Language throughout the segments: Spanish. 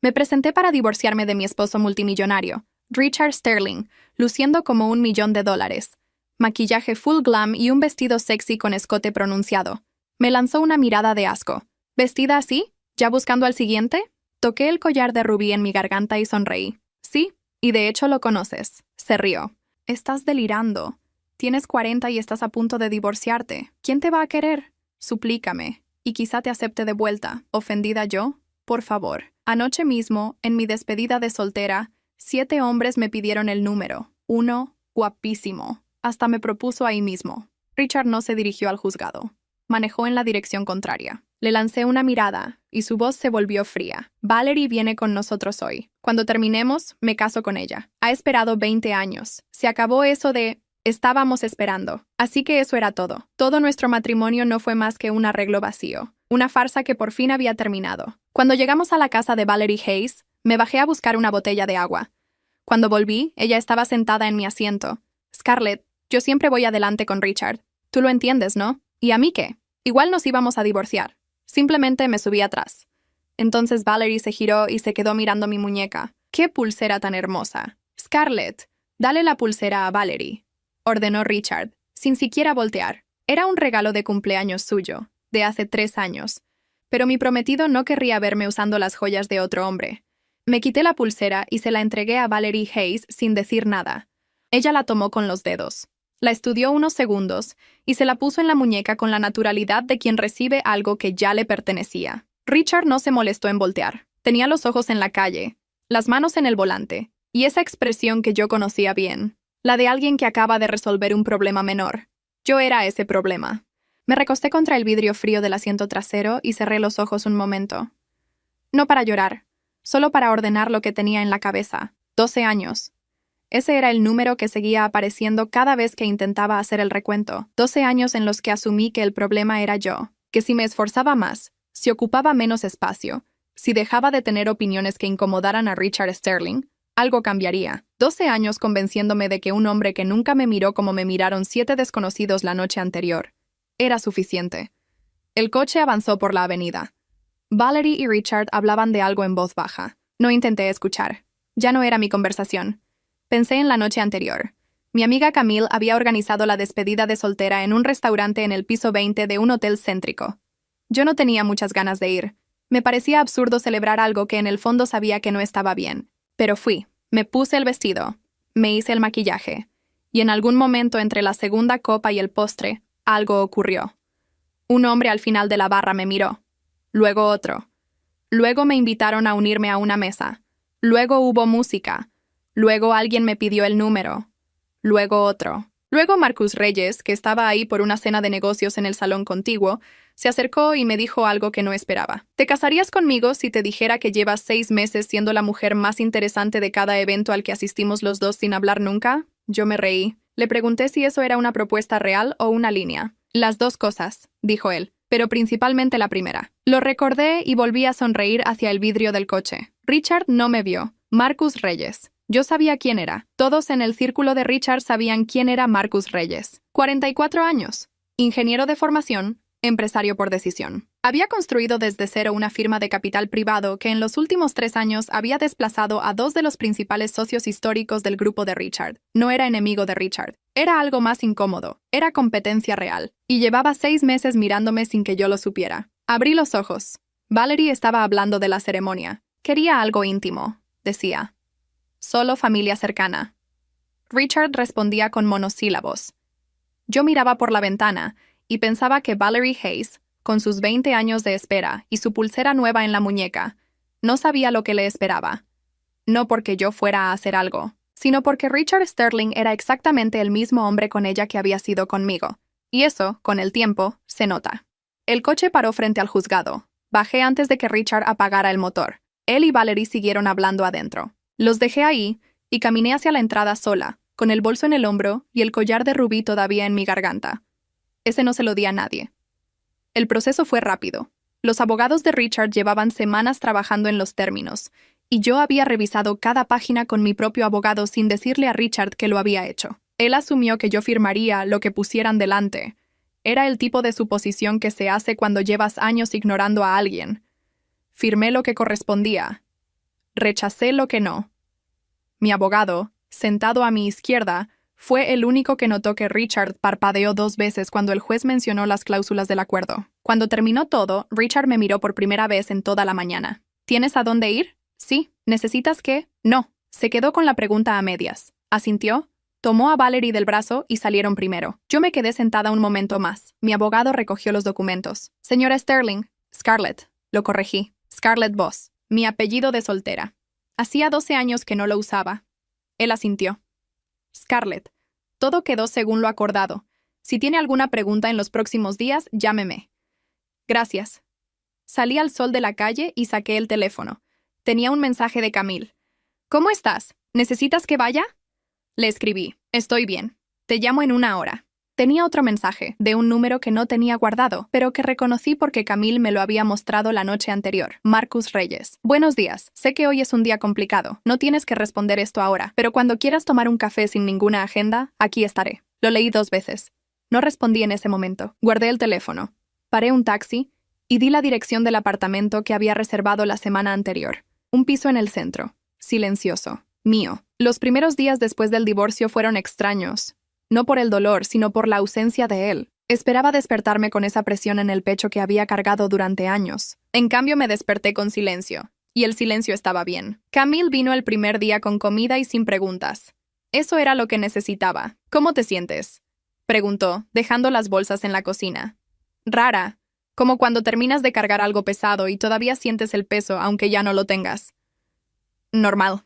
Me presenté para divorciarme de mi esposo multimillonario, Richard Sterling, luciendo como $1.000.000. Maquillaje full glam y un vestido sexy con escote pronunciado. Me lanzó una mirada de asco. ¿Vestida así? ¿Ya buscando al siguiente? Toqué el collar de rubí en mi garganta y sonreí. Sí, y de hecho lo conoces. Se rió. Estás delirando. Tienes 40 y estás a punto de divorciarte. ¿Quién te va a querer? Suplícame. Y quizá te acepte de vuelta. ¿Ofendida yo? Por favor. Anoche mismo, en mi despedida de soltera, 7 hombres me pidieron el número. Uno, guapísimo. Hasta me propuso ahí mismo. Richard no se dirigió al juzgado. Manejó en la dirección contraria. Le lancé una mirada, y su voz se volvió fría. Valerie viene con nosotros hoy. Cuando terminemos, me caso con ella. Ha esperado 20 años. Se acabó eso de... Estábamos esperando. Así que eso era todo. Todo nuestro matrimonio no fue más que un arreglo vacío. Una farsa que por fin había terminado. Cuando llegamos a la casa de Valerie Hayes, me bajé a buscar una botella de agua. Cuando volví, ella estaba sentada en mi asiento. Scarlett, yo siempre voy adelante con Richard. Tú lo entiendes, ¿no? ¿Y a mí qué? Igual nos íbamos a divorciar. Simplemente me subí atrás. Entonces Valerie se giró y se quedó mirando mi muñeca. ¡Qué pulsera tan hermosa! Scarlett, dale la pulsera a Valerie, ordenó Richard, sin siquiera voltear. Era un regalo de cumpleaños suyo, de hace 3 años. Pero mi prometido no querría verme usando las joyas de otro hombre. Me quité la pulsera y se la entregué a Valerie Hayes sin decir nada. Ella la tomó con los dedos. La estudió unos segundos y se la puso en la muñeca con la naturalidad de quien recibe algo que ya le pertenecía. Richard no se molestó en voltear. Tenía los ojos en la calle, las manos en el volante, y esa expresión que yo conocía bien, la de alguien que acaba de resolver un problema menor. Yo era ese problema. Me recosté contra el vidrio frío del asiento trasero y cerré los ojos un momento. No para llorar, solo para ordenar lo que tenía en la cabeza. 12 años. Ese era el número que seguía apareciendo cada vez que intentaba hacer el recuento. 12 años en los que asumí que el problema era yo, que si me esforzaba más, si ocupaba menos espacio, si dejaba de tener opiniones que incomodaran a Richard Sterling, algo cambiaría. 12 años convenciéndome de que un hombre que nunca me miró como me miraron 7 desconocidos la noche anterior era suficiente. El coche avanzó por la avenida. Valerie y Richard hablaban de algo en voz baja. No intenté escuchar. Ya no era mi conversación. Pensé en la noche anterior. Mi amiga Camille había organizado la despedida de soltera en un restaurante en el piso 20 de un hotel céntrico. Yo no tenía muchas ganas de ir. Me parecía absurdo celebrar algo que en el fondo sabía que no estaba bien. Pero fui. Me puse el vestido. Me hice el maquillaje. Y en algún momento entre la segunda copa y el postre, algo ocurrió. Un hombre al final de la barra me miró. Luego otro. Luego me invitaron a unirme a una mesa. Luego hubo música. Luego alguien me pidió el número. Luego otro. Luego Marcus Reyes, que estaba ahí por una cena de negocios en el salón contiguo, se acercó y me dijo algo que no esperaba. ¿Te casarías conmigo si te dijera que llevas 6 meses siendo la mujer más interesante de cada evento al que asistimos los dos sin hablar nunca? Yo me reí. Le pregunté si eso era una propuesta real o una línea. Las dos cosas, dijo él, pero principalmente la primera. Lo recordé y volví a sonreír hacia el vidrio del coche. Richard no me vio. Marcus Reyes. Yo sabía quién era. Todos en el círculo de Richard sabían quién era Marcus Reyes. 44 años. Ingeniero de formación, empresario por decisión. Había construido desde cero una firma de capital privado que en los últimos 3 años había desplazado a 2 de los principales socios históricos del grupo de Richard. No era enemigo de Richard. Era algo más incómodo. Era competencia real. Y llevaba 6 meses mirándome sin que yo lo supiera. Abrí los ojos. Valerie estaba hablando de la ceremonia. Quería algo íntimo, decía. Solo familia cercana. Richard respondía con monosílabos. Yo miraba por la ventana y pensaba que Valerie Hayes, con sus 20 años de espera y su pulsera nueva en la muñeca, no sabía lo que le esperaba. No porque yo fuera a hacer algo, sino porque Richard Sterling era exactamente el mismo hombre con ella que había sido conmigo. Y eso, con el tiempo, se nota. El coche paró frente al juzgado. Bajé antes de que Richard apagara el motor. Él y Valerie siguieron hablando adentro. Los dejé ahí y caminé hacia la entrada sola, con el bolso en el hombro y el collar de rubí todavía en mi garganta. Ese no se lo di a nadie. El proceso fue rápido. Los abogados de Richard llevaban semanas trabajando en los términos, y yo había revisado cada página con mi propio abogado sin decirle a Richard que lo había hecho. Él asumió que yo firmaría lo que pusieran delante. Era el tipo de suposición que se hace cuando llevas años ignorando a alguien. Firmé lo que correspondía. Rechacé lo que no. Mi abogado, sentado a mi izquierda, fue el único que notó que Richard parpadeó 2 veces cuando el juez mencionó las cláusulas del acuerdo. Cuando terminó todo, Richard me miró por primera vez en toda la mañana. ¿Tienes a dónde ir? Sí. ¿Necesitas qué? No. Se quedó con la pregunta a medias. Asintió, tomó a Valerie del brazo y salieron primero. Yo me quedé sentada un momento más. Mi abogado recogió los documentos. Señora Sterling, Scarlett, lo corregí. Scarlett Voss, mi apellido de soltera. Hacía 12 años que no lo usaba. Él asintió. Scarlett, todo quedó según lo acordado. Si tiene alguna pregunta en los próximos días, llámeme. Gracias. Salí al sol de la calle y saqué el teléfono. Tenía un mensaje de Camille. ¿Cómo estás? ¿Necesitas que vaya? Le escribí. Estoy bien. Te llamo en 1 hora. Tenía otro mensaje, de un número que no tenía guardado, pero que reconocí porque Camille me lo había mostrado la noche anterior. Marcus Reyes. Buenos días. Sé que hoy es un día complicado. No tienes que responder esto ahora, pero cuando quieras tomar un café sin ninguna agenda, aquí estaré. Lo leí 2 veces. No respondí en ese momento. Guardé el teléfono. Paré un taxi y di la dirección del apartamento que había reservado la semana anterior. Un piso en el centro. Silencioso. Mío. Los primeros días después del divorcio fueron extraños. No por el dolor, sino por la ausencia de él. Esperaba despertarme con esa presión en el pecho que había cargado durante años. En cambio, me desperté con silencio. Y el silencio estaba bien. Camille vino el primer día con comida y sin preguntas. Eso era lo que necesitaba. ¿Cómo te sientes?, preguntó, dejando las bolsas en la cocina. Rara. Como cuando terminas de cargar algo pesado y todavía sientes el peso aunque ya no lo tengas. Normal.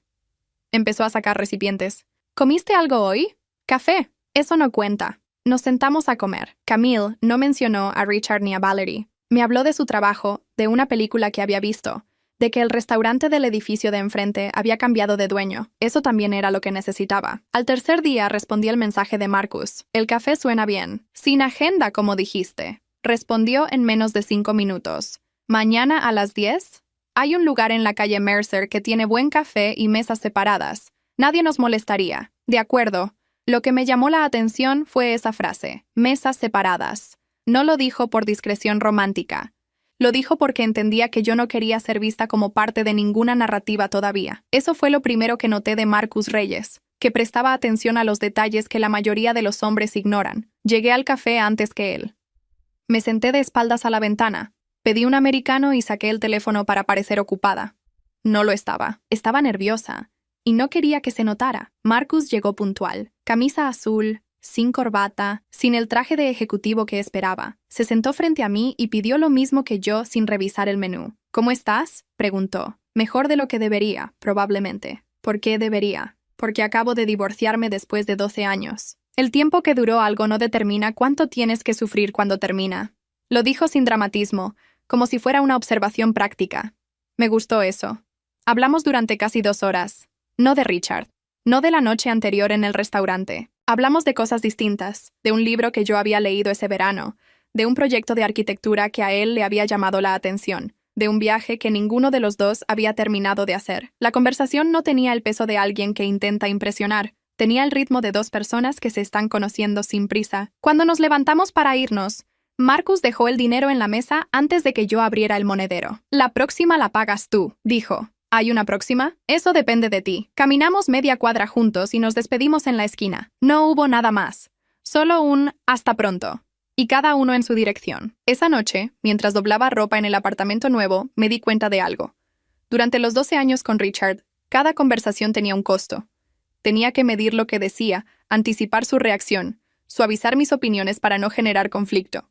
Empezó a sacar recipientes. ¿Comiste algo hoy? Café. Eso no cuenta. Nos sentamos a comer. Camille no mencionó a Richard ni a Valerie. Me habló de su trabajo, de una película que había visto, de que el restaurante del edificio de enfrente había cambiado de dueño. Eso también era lo que necesitaba. Al tercer día respondí el mensaje de Marcus. El café suena bien. Sin agenda, como dijiste. Respondió en menos de 5 minutos. ¿Mañana a las 10? Hay un lugar en la calle Mercer que tiene buen café y mesas separadas. Nadie nos molestaría. De acuerdo. Lo que me llamó la atención fue esa frase, mesas separadas. No lo dijo por discreción romántica. Lo dijo porque entendía que yo no quería ser vista como parte de ninguna narrativa todavía. Eso fue lo primero que noté de Marcus Reyes, que prestaba atención a los detalles que la mayoría de los hombres ignoran. Llegué al café antes que él. Me senté de espaldas a la ventana. Pedí un americano y saqué el teléfono para parecer ocupada. No lo estaba. Estaba nerviosa. Y no quería que se notara. Marcus llegó puntual. Camisa azul, sin corbata, sin el traje de ejecutivo que esperaba. Se sentó frente a mí y pidió lo mismo que yo sin revisar el menú. ¿Cómo estás?, preguntó. Mejor de lo que debería, probablemente. ¿Por qué debería? Porque acabo de divorciarme después de 12 años. El tiempo que duró algo no determina cuánto tienes que sufrir cuando termina. Lo dijo sin dramatismo, como si fuera una observación práctica. Me gustó eso. Hablamos durante casi 2 horas. No de Richard. No de la noche anterior en el restaurante. Hablamos de cosas distintas, de un libro que yo había leído ese verano, de un proyecto de arquitectura que a él le había llamado la atención, de un viaje que ninguno de los dos había terminado de hacer. La conversación no tenía el peso de alguien que intenta impresionar, tenía el ritmo de 2 personas que se están conociendo sin prisa. Cuando nos levantamos para irnos, Marcus dejó el dinero en la mesa antes de que yo abriera el monedero. La próxima la pagas tú, dijo. ¿Hay una próxima? Eso depende de ti. Caminamos media cuadra juntos y nos despedimos en la esquina. No hubo nada más. Solo un hasta pronto. Y cada uno en su dirección. Esa noche, mientras doblaba ropa en el apartamento nuevo, me di cuenta de algo. Durante los 12 años con Richard, cada conversación tenía un costo. Tenía que medir lo que decía, anticipar su reacción, suavizar mis opiniones para no generar conflicto.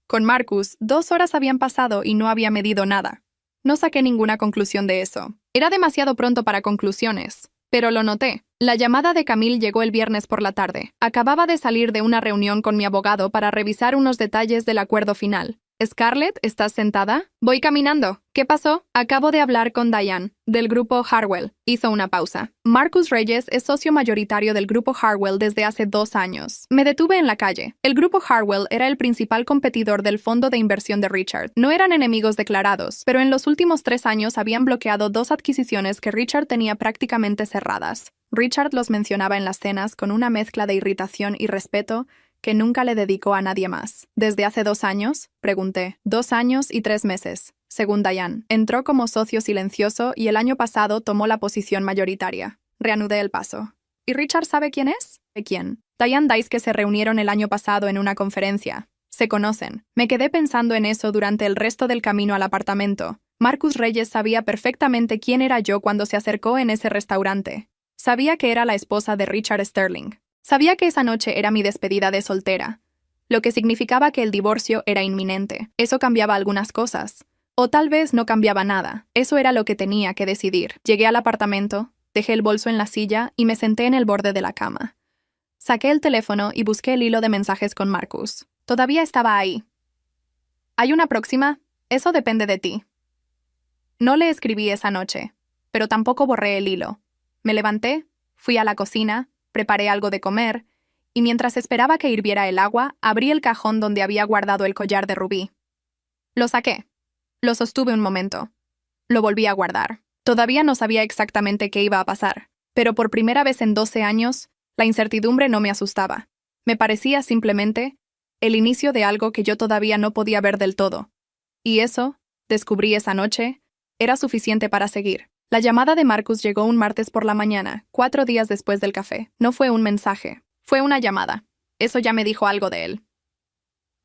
Con Marcus, 2 horas habían pasado y no había medido nada. No saqué ninguna conclusión de eso. Era demasiado pronto para conclusiones, pero lo noté. La llamada de Camille llegó el viernes por la tarde. Acababa de salir de una reunión con mi abogado para revisar unos detalles del acuerdo final. Scarlett, ¿estás sentada? Voy caminando. ¿Qué pasó? Acabo de hablar con Diane, del grupo Harwell. Hizo una pausa. Marcus Reyes es socio mayoritario del grupo Harwell desde hace 2 años. Me detuve en la calle. El grupo Harwell era el principal competidor del fondo de inversión de Richard. No eran enemigos declarados, pero en los últimos 3 años habían bloqueado 2 adquisiciones que Richard tenía prácticamente cerradas. Richard los mencionaba en las cenas con una mezcla de irritación y respeto que nunca le dedicó a nadie más. ¿Desde hace 2 años? Pregunté. 2 años y 3 meses, según Diane. Entró como socio silencioso y el año pasado tomó la posición mayoritaria. Reanudé el paso. ¿Y Richard sabe quién es? ¿De quién? Diane dice que se reunieron el año pasado en una conferencia. Se conocen. Me quedé pensando en eso durante el resto del camino al apartamento. Marcus Reyes sabía perfectamente quién era yo cuando se acercó en ese restaurante. Sabía que era la esposa de Richard Sterling. Sabía que esa noche era mi despedida de soltera, lo que significaba que el divorcio era inminente. Eso cambiaba algunas cosas. O tal vez no cambiaba nada. Eso era lo que tenía que decidir. Llegué al apartamento, dejé el bolso en la silla y me senté en el borde de la cama. Saqué el teléfono y busqué el hilo de mensajes con Marcus. Todavía estaba ahí. ¿Hay una próxima? Eso depende de ti. No le escribí esa noche, pero tampoco borré el hilo. Me levanté, fui a la cocina, preparé algo de comer, y mientras esperaba que hirviera el agua, abrí el cajón donde había guardado el collar de rubí. Lo saqué. Lo sostuve un momento. Lo volví a guardar. Todavía no sabía exactamente qué iba a pasar, pero por primera vez en 12 años, la incertidumbre no me asustaba. Me parecía simplemente el inicio de algo que yo todavía no podía ver del todo. Y eso, descubrí esa noche, era suficiente para seguir. La llamada de Marcus llegó un martes por la mañana, 4 días después del café. No fue un mensaje, fue una llamada. Eso ya me dijo algo de él.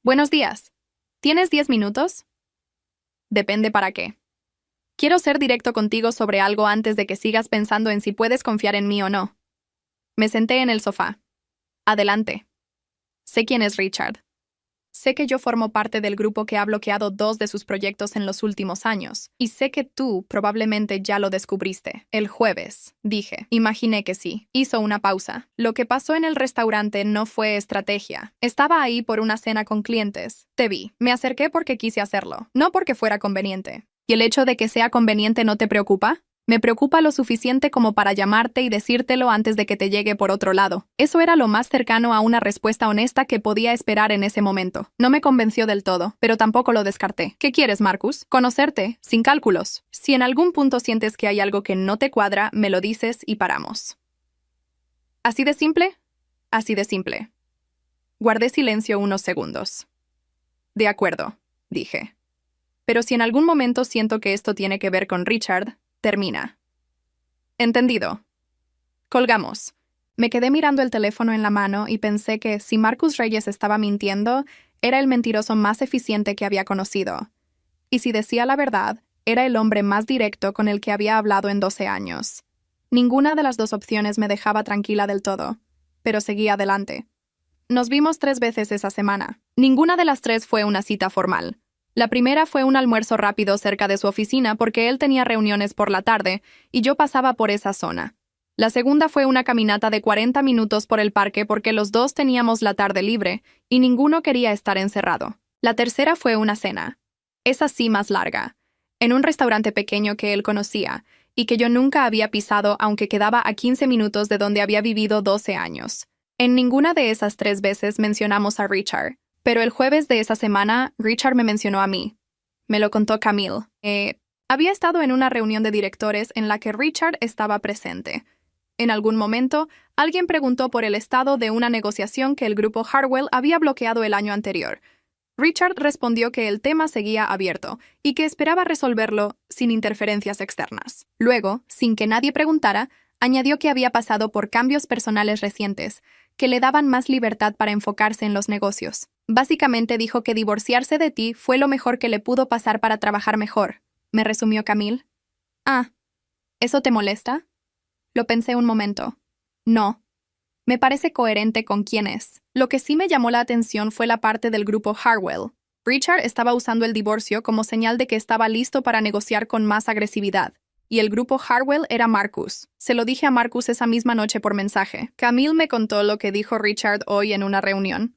Buenos días. ¿Tienes 10 minutos? Depende para qué. Quiero ser directo contigo sobre algo antes de que sigas pensando en si puedes confiar en mí o no. Me senté en el sofá. Adelante. Sé quién es Richard. Sé que yo formo parte del grupo que ha bloqueado 2 de sus proyectos en los últimos años, y sé que tú probablemente ya lo descubriste. El jueves, dije. Imaginé que sí. Hizo una pausa. Lo que pasó en el restaurante no fue estrategia. Estaba ahí por una cena con clientes. Te vi. Me acerqué porque quise hacerlo, no porque fuera conveniente. ¿Y el hecho de que sea conveniente no te preocupa? Me preocupa lo suficiente como para llamarte y decírtelo antes de que te llegue por otro lado. Eso era lo más cercano a una respuesta honesta que podía esperar en ese momento. No me convenció del todo, pero tampoco lo descarté. ¿Qué quieres, Marcus? Conocerte, sin cálculos. Si en algún punto sientes que hay algo que no te cuadra, me lo dices y paramos. ¿Así de simple? Así de simple. Guardé silencio unos segundos. De acuerdo, dije. Pero si en algún momento siento que esto tiene que ver con Richard, termina. Entendido. Colgamos. Me quedé mirando el teléfono en la mano y pensé que si Marcus Reyes estaba mintiendo, era el mentiroso más eficiente que había conocido. Y si decía la verdad, era el hombre más directo con el que había hablado en 12 años. Ninguna de las 2 opciones me dejaba tranquila del todo, pero seguí adelante. Nos vimos 3 veces esa semana. Ninguna de las 3 fue una cita formal. La primera fue un almuerzo rápido cerca de su oficina porque él tenía reuniones por la tarde y yo pasaba por esa zona. La segunda fue una caminata de 40 minutos por el parque porque los 2 teníamos la tarde libre y ninguno quería estar encerrado. La tercera fue una cena, esa sí más larga, en un restaurante pequeño que él conocía y que yo nunca había pisado aunque quedaba a 15 minutos de donde había vivido 12 años. En ninguna de esas 3 veces mencionamos a Richard. Pero el jueves de esa semana, Richard me mencionó a mí. Me lo contó Camille. Había estado en una reunión de directores en la que Richard estaba presente. En algún momento, alguien preguntó por el estado de una negociación que el grupo Harwell había bloqueado el año anterior. Richard respondió que el tema seguía abierto y que esperaba resolverlo sin interferencias externas. Luego, sin que nadie preguntara, añadió que había pasado por cambios personales recientes, que le daban más libertad para enfocarse en los negocios. Básicamente dijo que divorciarse de ti fue lo mejor que le pudo pasar para trabajar mejor, me resumió Camille. Ah, ¿eso te molesta? Lo pensé un momento. No. Me parece coherente con quién es. Lo que sí me llamó la atención fue la parte del grupo Harwell. Richard estaba usando el divorcio como señal de que estaba listo para negociar con más agresividad. Y el grupo Harwell era Marcus. Se lo dije a Marcus esa misma noche por mensaje. Camille me contó lo que dijo Richard hoy en una reunión.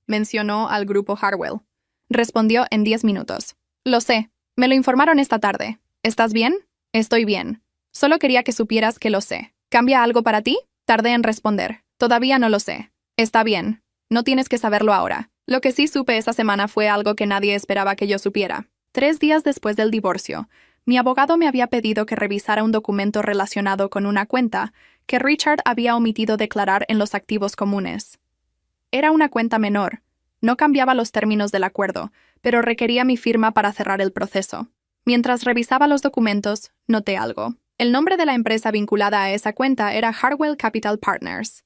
Mencionó al grupo Harwell. Respondió en 10 minutos. Lo sé. Me lo informaron esta tarde. ¿Estás bien? Estoy bien. Solo quería que supieras que lo sé. ¿Cambia algo para ti? Tardé en responder. Todavía no lo sé. Está bien. No tienes que saberlo ahora. Lo que sí supe esa semana fue algo que nadie esperaba que yo supiera. 3 días después del divorcio, mi abogado me había pedido que revisara un documento relacionado con una cuenta que Richard había omitido declarar en los activos comunes. Era una cuenta menor. No cambiaba los términos del acuerdo, pero requería mi firma para cerrar el proceso. Mientras revisaba los documentos, noté algo. El nombre de la empresa vinculada a esa cuenta era Harwell Capital Partners.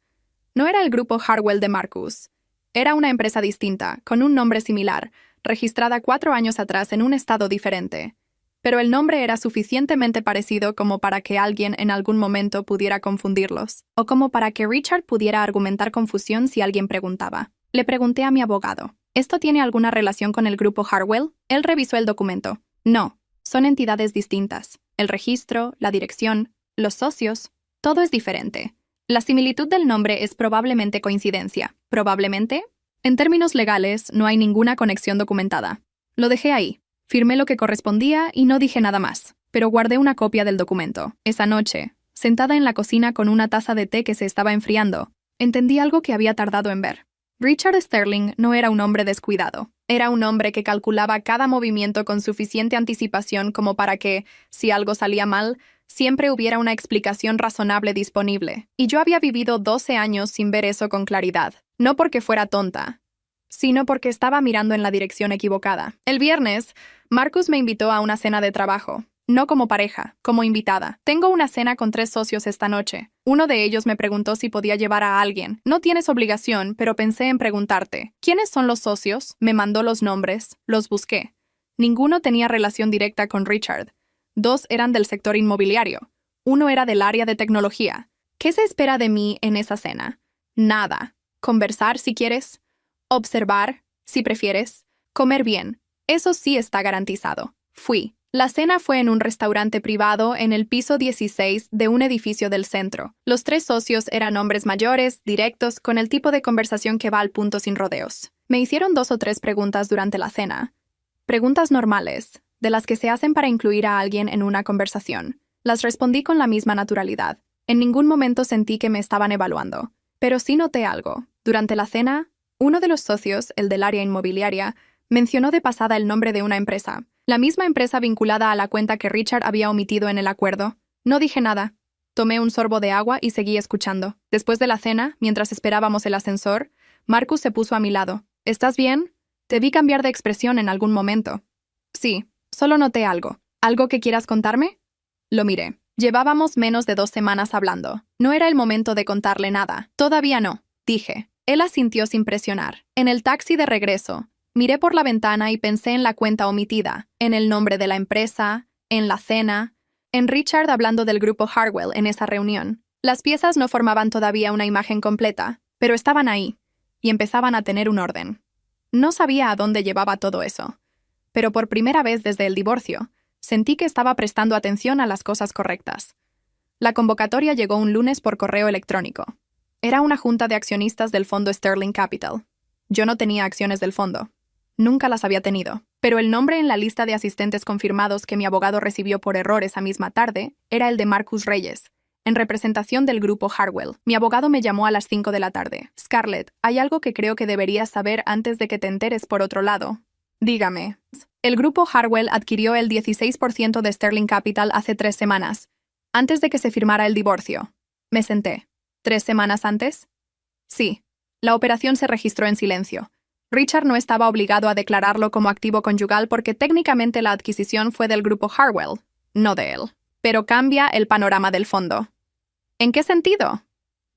No era el grupo Harwell de Marcus. Era una empresa distinta, con un nombre similar, registrada 4 años atrás en un estado diferente. Pero el nombre era suficientemente parecido como para que alguien en algún momento pudiera confundirlos, o como para que Richard pudiera argumentar confusión si alguien preguntaba. Le pregunté a mi abogado, ¿esto tiene alguna relación con el grupo Harwell? Él revisó el documento. No, son entidades distintas. El registro, la dirección, los socios, todo es diferente. La similitud del nombre es probablemente coincidencia. ¿Probablemente? En términos legales, no hay ninguna conexión documentada. Lo dejé ahí. Firmé lo que correspondía y no dije nada más, pero guardé una copia del documento. Esa noche, sentada en la cocina con una taza de té que se estaba enfriando, entendí algo que había tardado en ver. Richard Sterling no era un hombre descuidado. Era un hombre que calculaba cada movimiento con suficiente anticipación como para que, si algo salía mal, siempre hubiera una explicación razonable disponible. Y yo había vivido 12 años sin ver eso con claridad. No porque fuera tonta, sino porque estaba mirando en la dirección equivocada. El viernes, Marcus me invitó a una cena de trabajo. No como pareja, como invitada. Tengo una cena con 3 socios esta noche. Uno de ellos me preguntó si podía llevar a alguien. No tienes obligación, pero pensé en preguntarte. ¿Quiénes son los socios? Me mandó los nombres. Los busqué. Ninguno tenía relación directa con Richard. 2 eran del sector inmobiliario. 1 era del área de tecnología. ¿Qué se espera de mí en esa cena? Nada. Conversar si quieres. Observar, si prefieres. Comer bien. Eso sí está garantizado. Fui. La cena fue en un restaurante privado en el piso 16 de un edificio del centro. Los 3 socios eran hombres mayores, directos, con el tipo de conversación que va al punto sin rodeos. Me hicieron 2 o 3 preguntas durante la cena. Preguntas normales, de las que se hacen para incluir a alguien en una conversación. Las respondí con la misma naturalidad. En ningún momento sentí que me estaban evaluando. Pero sí noté algo. Durante la cena, uno de los socios, el del área inmobiliaria, mencionó de pasada el nombre de una empresa. La misma empresa vinculada a la cuenta que Richard había omitido en el acuerdo. No dije nada. Tomé un sorbo de agua y seguí escuchando. Después de la cena, mientras esperábamos el ascensor, Marcus se puso a mi lado. ¿Estás bien? Te vi cambiar de expresión en algún momento. Sí, solo noté algo. ¿Algo que quieras contarme? Lo miré. Llevábamos menos de 2 semanas hablando. No era el momento de contarle nada. Todavía no, dije. Él asintió sin presionar. En el taxi de regreso, miré por la ventana y pensé en la cuenta omitida, en el nombre de la empresa, en la cena, en Richard hablando del grupo Harwell en esa reunión. Las piezas no formaban todavía una imagen completa, pero estaban ahí, y empezaban a tener un orden. No sabía a dónde llevaba todo eso, pero por primera vez desde el divorcio, sentí que estaba prestando atención a las cosas correctas. La convocatoria llegó un lunes por correo electrónico. Era una junta de accionistas del fondo Sterling Capital. Yo no tenía acciones del fondo. Nunca las había tenido. Pero el nombre en la lista de asistentes confirmados que mi abogado recibió por error esa misma tarde era el de Marcus Reyes, en representación del grupo Harwell. Mi abogado me llamó a las 5 de la tarde. Scarlett, hay algo que creo que deberías saber antes de que te enteres por otro lado. Dígame. El grupo Harwell adquirió el 16% de Sterling Capital hace 3 semanas, antes de que se firmara el divorcio. Me senté. ¿3 semanas antes? Sí. La operación se registró en silencio. Richard no estaba obligado a declararlo como activo conyugal porque técnicamente la adquisición fue del grupo Harwell, no de él. Pero cambia el panorama del fondo. ¿En qué sentido?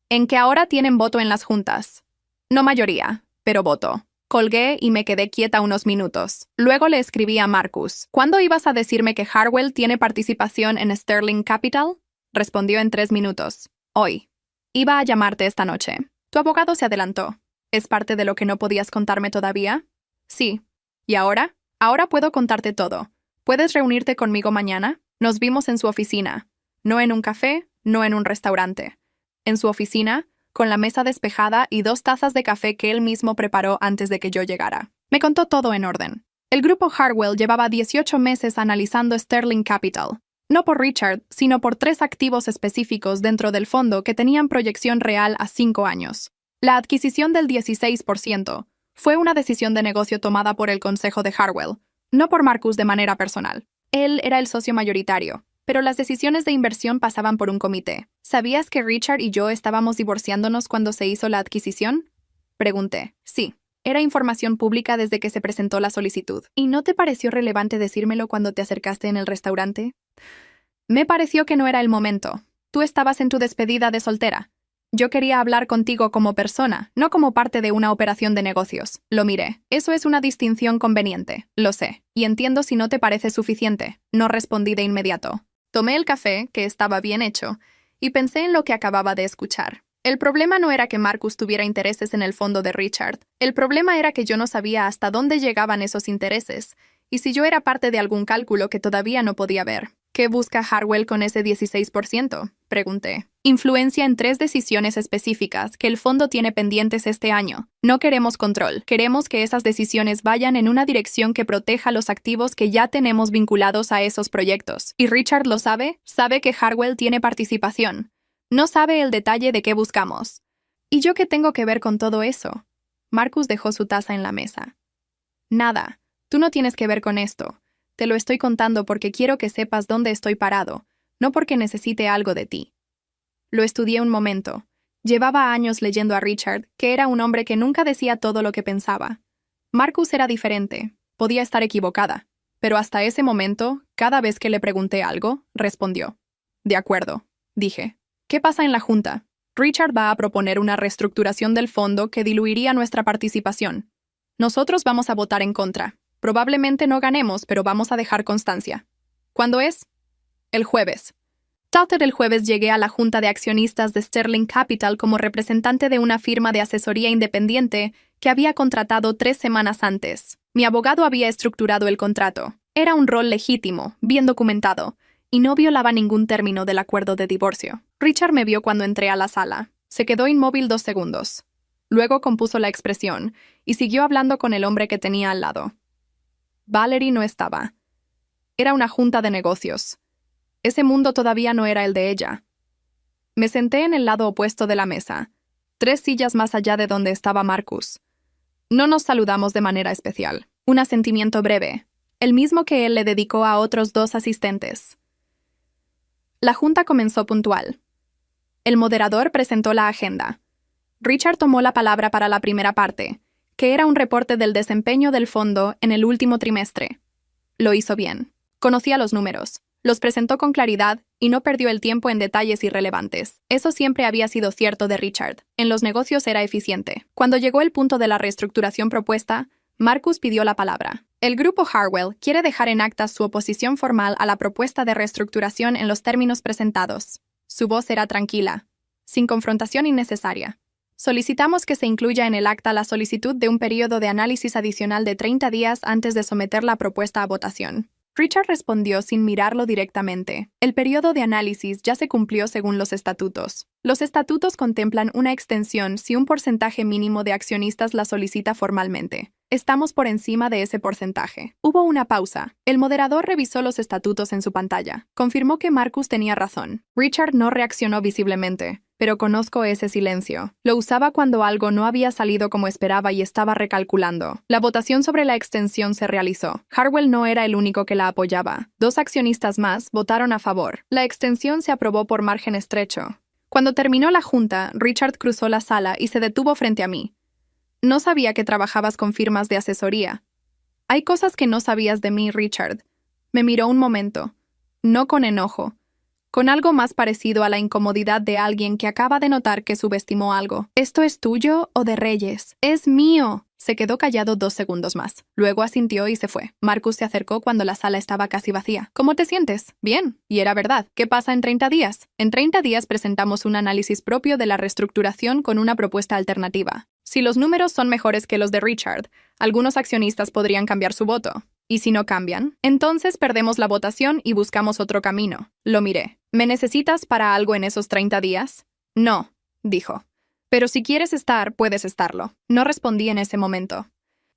En que ahora tienen voto en las juntas. No mayoría, pero voto. Colgué y me quedé quieta unos minutos. Luego le escribí a Marcus. ¿Cuándo ibas a decirme que Harwell tiene participación en Sterling Capital? Respondió en 3 minutos. Hoy. Iba a llamarte esta noche. Tu abogado se adelantó. ¿Es parte de lo que no podías contarme todavía? Sí. ¿Y ahora? Ahora puedo contarte todo. ¿Puedes reunirte conmigo mañana? Nos vimos en su oficina. No en un café, no en un restaurante. En su oficina, con la mesa despejada y 2 tazas de café que él mismo preparó antes de que yo llegara. Me contó todo en orden. El grupo Harwell llevaba 18 meses analizando Sterling Capital. No por Richard, sino por 3 activos específicos dentro del fondo que tenían proyección real a 5 años. La adquisición del 16% fue una decisión de negocio tomada por el consejo de Harwell, no por Marcus de manera personal. Él era el socio mayoritario, pero las decisiones de inversión pasaban por un comité. ¿Sabías que Richard y yo estábamos divorciándonos cuando se hizo la adquisición? Pregunté. Sí. Era información pública desde que se presentó la solicitud. ¿Y no te pareció relevante decírmelo cuando te acercaste en el restaurante? Me pareció que no era el momento. Tú estabas en tu despedida de soltera. Yo quería hablar contigo como persona, no como parte de una operación de negocios. Lo miré. Eso es una distinción conveniente. Lo sé. Y entiendo si no te parece suficiente. No respondí de inmediato. Tomé el café, que estaba bien hecho, y pensé en lo que acababa de escuchar. El problema no era que Marcus tuviera intereses en el fondo de Richard. El problema era que yo no sabía hasta dónde llegaban esos intereses, y si yo era parte de algún cálculo que todavía no podía ver. ¿Qué busca Harwell con ese 16%? Pregunté. Influencia en 3 decisiones específicas que el fondo tiene pendientes este año. No queremos control. Queremos que esas decisiones vayan en una dirección que proteja los activos que ya tenemos vinculados a esos proyectos. ¿Y Richard lo sabe? Sabe que Harwell tiene participación. No sabe el detalle de qué buscamos. ¿Y yo qué tengo que ver con todo eso? Marcus dejó su taza en la mesa. Nada. Tú no tienes que ver con esto. Te lo estoy contando porque quiero que sepas dónde estoy parado, no porque necesite algo de ti. Lo estudié un momento. Llevaba años leyendo a Richard, que era un hombre que nunca decía todo lo que pensaba. Marcus era diferente. Podía estar equivocada. Pero hasta ese momento, cada vez que le pregunté algo, respondió. De acuerdo, dije. ¿Qué pasa en la junta? Richard va a proponer una reestructuración del fondo que diluiría nuestra participación. Nosotros vamos a votar en contra. Probablemente no ganemos, pero vamos a dejar constancia. ¿Cuándo es? El jueves. Tarde el jueves llegué a la junta de accionistas de Sterling Capital como representante de una firma de asesoría independiente que había contratado 3 semanas antes. Mi abogado había estructurado el contrato. Era un rol legítimo, bien documentado, y no violaba ningún término del acuerdo de divorcio. Richard me vio cuando entré a la sala. Se quedó inmóvil 2 segundos. Luego compuso la expresión y siguió hablando con el hombre que tenía al lado. Valerie no estaba. Era una junta de negocios. Ese mundo todavía no era el de ella. Me senté en el lado opuesto de la mesa, 3 sillas más allá de donde estaba Marcus. No nos saludamos de manera especial. Un asentimiento breve, el mismo que él le dedicó a otros 2 asistentes. La junta comenzó puntual. El moderador presentó la agenda. Richard tomó la palabra para la primera parte, que era un reporte del desempeño del fondo en el último trimestre. Lo hizo bien. Conocía los números, los presentó con claridad y no perdió el tiempo en detalles irrelevantes. Eso siempre había sido cierto de Richard. En los negocios era eficiente. Cuando llegó el punto de la reestructuración propuesta, Marcus pidió la palabra. El grupo Harwell quiere dejar en acta su oposición formal a la propuesta de reestructuración en los términos presentados. Su voz era tranquila, sin confrontación innecesaria. Solicitamos que se incluya en el acta la solicitud de un periodo de análisis adicional de 30 días antes de someter la propuesta a votación. Richard respondió sin mirarlo directamente. El periodo de análisis ya se cumplió según los estatutos. Los estatutos contemplan una extensión si un porcentaje mínimo de accionistas la solicita formalmente. Estamos por encima de ese porcentaje. Hubo una pausa. El moderador revisó los estatutos en su pantalla. Confirmó que Marcus tenía razón. Richard no reaccionó visiblemente, pero conozco ese silencio. Lo usaba cuando algo no había salido como esperaba y estaba recalculando. La votación sobre la extensión se realizó. Harwell no era el único que la apoyaba. 2 accionistas más votaron a favor. La extensión se aprobó por margen estrecho. Cuando terminó la junta, Richard cruzó la sala y se detuvo frente a mí. No sabía que trabajabas con firmas de asesoría. Hay cosas que no sabías de mí, Richard. Me miró un momento. No con enojo. Con algo más parecido a la incomodidad de alguien que acaba de notar que subestimó algo. ¿Esto es tuyo o de Reyes? ¡Es mío! Se quedó callado 2 segundos más. Luego asintió y se fue. Marcus se acercó cuando la sala estaba casi vacía. ¿Cómo te sientes? Bien. Y era verdad. ¿Qué pasa en 30 días? En 30 días presentamos un análisis propio de la reestructuración con una propuesta alternativa. Si los números son mejores que los de Richard, algunos accionistas podrían cambiar su voto. ¿Y si no cambian? Entonces perdemos la votación y buscamos otro camino. Lo miré. ¿Me necesitas para algo en esos 30 días? No, dijo. Pero si quieres estar, puedes estarlo. No respondí en ese momento.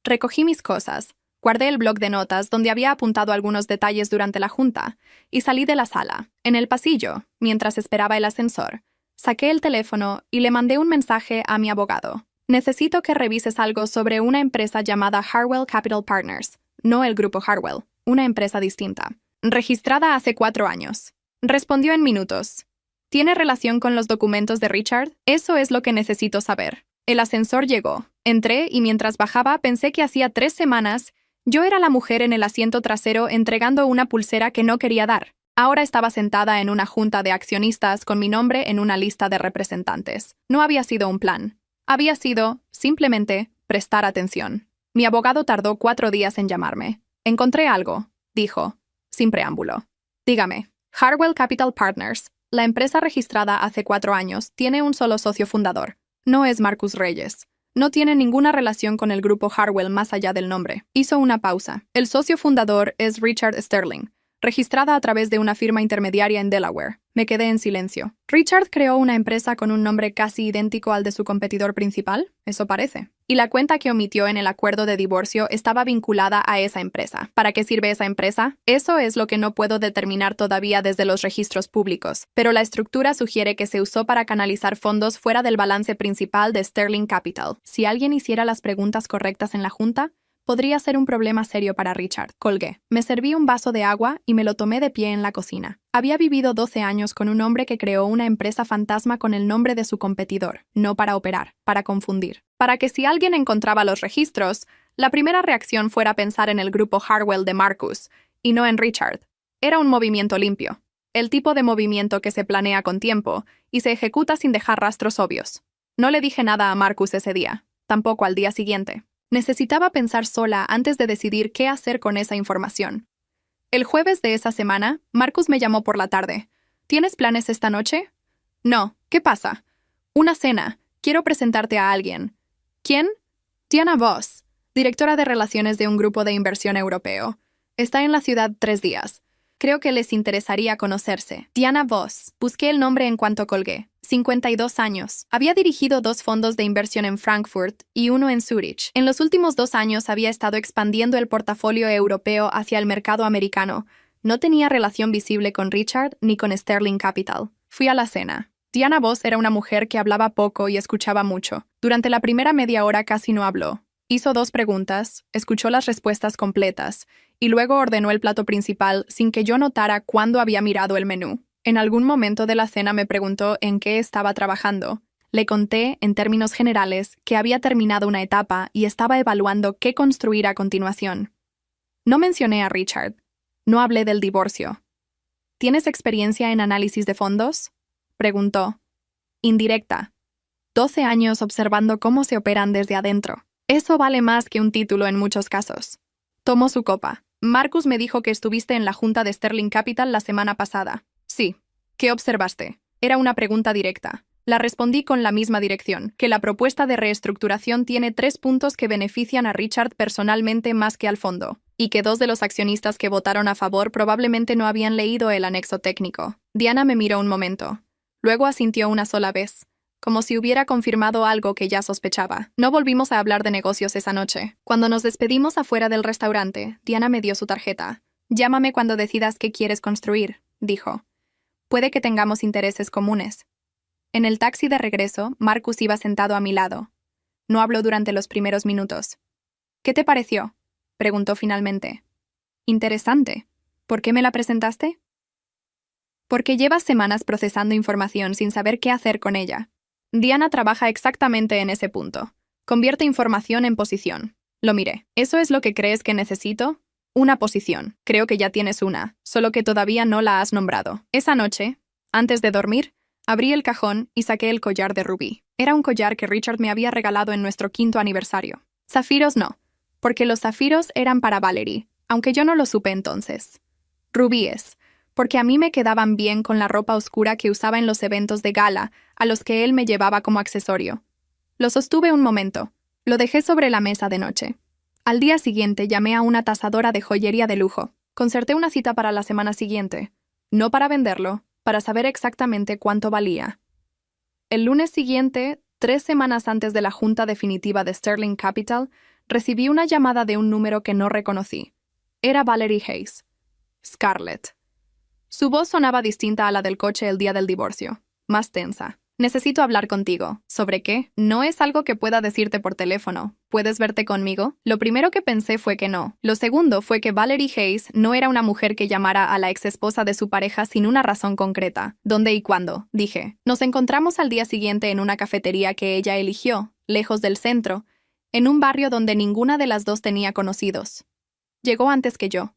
Recogí mis cosas, guardé el bloc de notas donde había apuntado algunos detalles durante la junta y salí de la sala. En el pasillo, mientras esperaba el ascensor, saqué el teléfono y le mandé un mensaje a mi abogado. Necesito que revises algo sobre una empresa llamada Harwell Capital Partners. No el grupo Harwell, una empresa distinta. Registrada hace 4 años. Respondió en minutos. ¿Tiene relación con los documentos de Richard? Eso es lo que necesito saber. El ascensor llegó. Entré y mientras bajaba pensé que hacía 3 semanas yo era la mujer en el asiento trasero entregando una pulsera que no quería dar. Ahora estaba sentada en una junta de accionistas con mi nombre en una lista de representantes. No había sido un plan. Había sido, simplemente, prestar atención. Mi abogado tardó 4 días en llamarme. Encontré algo, dijo, sin preámbulo. Dígame. Harwell Capital Partners, la empresa registrada hace 4 años, tiene un solo socio fundador. No es Marcus Reyes. No tiene ninguna relación con el grupo Harwell más allá del nombre. Hizo una pausa. El socio fundador es Richard Sterling, registrada a través de una firma intermediaria en Delaware. Me quedé en silencio. ¿Richard creó una empresa con un nombre casi idéntico al de su competidor principal? Eso parece. Y la cuenta que omitió en el acuerdo de divorcio estaba vinculada a esa empresa. ¿Para qué sirve esa empresa? Eso es lo que no puedo determinar todavía desde los registros públicos, pero la estructura sugiere que se usó para canalizar fondos fuera del balance principal de Sterling Capital. Si alguien hiciera las preguntas correctas en la junta, podría ser un problema serio para Richard. Colgué. Me serví un vaso de agua y me lo tomé de pie en la cocina. Había vivido 12 años con un hombre que creó una empresa fantasma con el nombre de su competidor, no para operar, para confundir. Para que si alguien encontraba los registros, la primera reacción fuera pensar en el grupo Harwell de Marcus, y no en Richard. Era un movimiento limpio. El tipo de movimiento que se planea con tiempo y se ejecuta sin dejar rastros obvios. No le dije nada a Marcus ese día, tampoco al día siguiente. Necesitaba pensar sola antes de decidir qué hacer con esa información. El jueves de esa semana, Marcus me llamó por la tarde. ¿Tienes planes esta noche? No. ¿Qué pasa? Una cena. Quiero presentarte a alguien. ¿Quién? Diana Voss, directora de relaciones de un grupo de inversión europeo. Está en la ciudad 3 días. Creo que les interesaría conocerse. Diana Voss. Busqué el nombre en cuanto colgué. 52 años. Había dirigido 2 fondos de inversión en Frankfurt y uno en Zúrich. En los últimos 2 años había estado expandiendo el portafolio europeo hacia el mercado americano. No tenía relación visible con Richard ni con Sterling Capital. Fui a la cena. Diana Voss era una mujer que hablaba poco y escuchaba mucho. Durante la primera media hora casi no habló. Hizo 2 preguntas, escuchó las respuestas completas y luego ordenó el plato principal sin que yo notara cuándo había mirado el menú. En algún momento de la cena me preguntó en qué estaba trabajando. Le conté, en términos generales, que había terminado una etapa y estaba evaluando qué construir a continuación. No mencioné a Richard. No hablé del divorcio. ¿Tienes experiencia en análisis de fondos? Preguntó. Indirecta. 12 años observando cómo se operan desde adentro. Eso vale más que un título en muchos casos. Tomó su copa. Marcus me dijo que estuviste en la junta de Sterling Capital la semana pasada. Sí. ¿Qué observaste? Era una pregunta directa. La respondí con la misma dirección, que la propuesta de reestructuración tiene 3 puntos que benefician a Richard personalmente más que al fondo, y que 2 de los accionistas que votaron a favor probablemente no habían leído el anexo técnico. Diana me miró un momento. Luego asintió una sola vez, como si hubiera confirmado algo que ya sospechaba. No volvimos a hablar de negocios esa noche. Cuando nos despedimos afuera del restaurante, Diana me dio su tarjeta. Llámame cuando decidas qué quieres construir, dijo. Puede que tengamos intereses comunes. En el taxi de regreso, Marcus iba sentado a mi lado. No habló durante los primeros minutos. ¿Qué te pareció? Preguntó finalmente. Interesante. ¿Por qué me la presentaste? Porque llevas semanas procesando información sin saber qué hacer con ella. Diana trabaja exactamente en ese punto. Convierte información en posición. Lo miré. ¿Eso es lo que crees que necesito? Una posición. Creo que ya tienes una, solo que todavía no la has nombrado. Esa noche, antes de dormir, abrí el cajón y saqué el collar de rubí. Era un collar que Richard me había regalado en nuestro 5º aniversario. Zafiros no, porque los zafiros eran para Valerie, aunque yo no lo supe entonces. Rubíes, porque a mí me quedaban bien con la ropa oscura que usaba en los eventos de gala, a los que él me llevaba como accesorio. Lo sostuve un momento. Lo dejé sobre la mesa de noche. Al día siguiente llamé a una tasadora de joyería de lujo. Concerté una cita para la semana siguiente. No para venderlo, para saber exactamente cuánto valía. El lunes siguiente, 3 semanas antes de la junta definitiva de Sterling Capital, recibí una llamada de un número que no reconocí. Era Valerie Hayes. Scarlett. Su voz sonaba distinta a la del coche el día del divorcio, más tensa. Necesito hablar contigo. ¿Sobre qué? No es algo que pueda decirte por teléfono. ¿Puedes verte conmigo? Lo primero que pensé fue que no. Lo segundo fue que Valerie Hayes no era una mujer que llamara a la exesposa de su pareja sin una razón concreta. ¿Dónde y cuándo? Dije. Nos encontramos al día siguiente en una cafetería que ella eligió. lejos del centro, en un barrio donde ninguna de las dos tenía conocidos. Llegó antes que yo.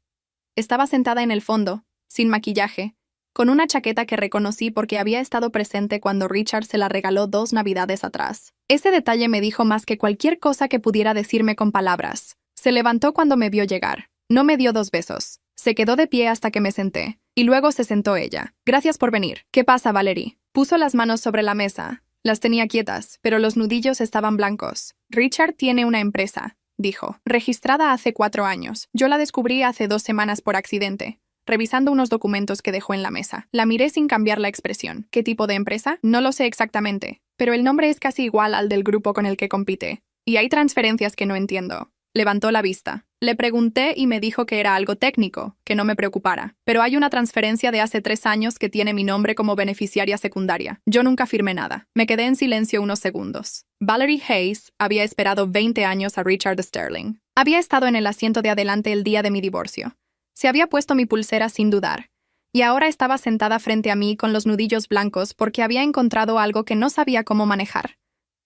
Estaba sentada en el fondo, sin maquillaje, con una chaqueta que reconocí porque había estado presente cuando Richard se la regaló 2 navidades atrás. Ese detalle me dijo más que cualquier cosa que pudiera decirme con palabras. Se levantó cuando me vio llegar. No me dio 2 besos. Se quedó de pie hasta que me senté, y luego se sentó ella. Gracias por venir. ¿Qué pasa, Valerie? Puso las manos sobre la mesa. Las tenía quietas, pero los nudillos estaban blancos. Richard tiene una empresa, dijo, registrada hace 4 años. Yo la descubrí hace 2 semanas por accidente, revisando unos documentos que dejó en la mesa. La miré sin cambiar la expresión. ¿Qué tipo de empresa? No lo sé exactamente, pero el nombre es casi igual al del grupo con el que compite. Y hay transferencias que no entiendo. Levantó la vista. Le pregunté y me dijo que era algo técnico, que no me preocupara. Pero hay una transferencia de hace 3 años que tiene mi nombre como beneficiaria secundaria. Yo nunca firmé nada. Me quedé en silencio unos segundos. Valerie Hayes había esperado 20 años a Richard Sterling. Había estado en el asiento de adelante el día de mi divorcio. Se había puesto mi pulsera sin dudar. Y ahora estaba sentada frente a mí con los nudillos blancos porque había encontrado algo que no sabía cómo manejar.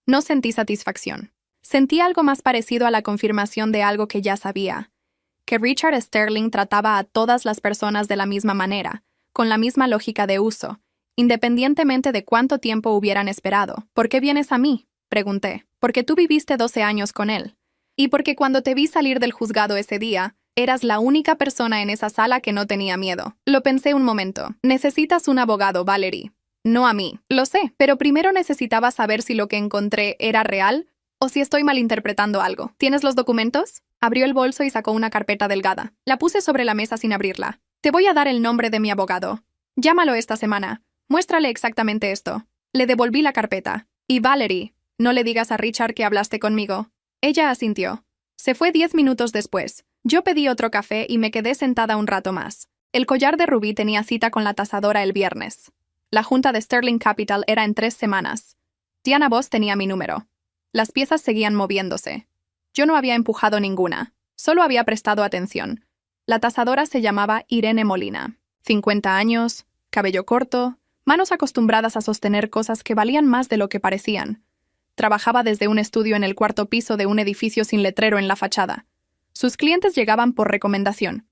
No sentí satisfacción. Sentí algo más parecido a la confirmación de algo que ya sabía, que Richard Sterling trataba a todas las personas de la misma manera, con la misma lógica de uso, independientemente de cuánto tiempo hubieran esperado. ¿Por qué vienes a mí?, pregunté. Porque tú viviste 12 años con él. Y porque cuando te vi salir del juzgado ese día, eras la única persona en esa sala que no tenía miedo. Lo pensé un momento. Necesitas un abogado, Valerie. No a mí. Lo sé, pero primero necesitaba saber si lo que encontré era real o si estoy malinterpretando algo. ¿Tienes los documentos? Abrió el bolso y sacó una carpeta delgada. La puse sobre la mesa sin abrirla. Te voy a dar el nombre de mi abogado. Llámalo esta semana. Muéstrale exactamente esto. Le devolví la carpeta. Y Valerie, no le digas a Richard que hablaste conmigo. Ella asintió. Se fue 10 minutos después. Yo pedí otro café y me quedé sentada un rato más. El collar de rubí tenía cita con la tasadora el viernes. La junta de Sterling Capital era en 3 semanas. Diana Voss tenía mi número. Las piezas seguían moviéndose. Yo no había empujado ninguna. Solo había prestado atención. La tasadora se llamaba Irene Molina. 50 años, cabello corto, manos acostumbradas a sostener cosas que valían más de lo que parecían. Trabajaba desde un estudio en el 4º piso de un edificio sin letrero en la fachada. Sus clientes llegaban por recomendación.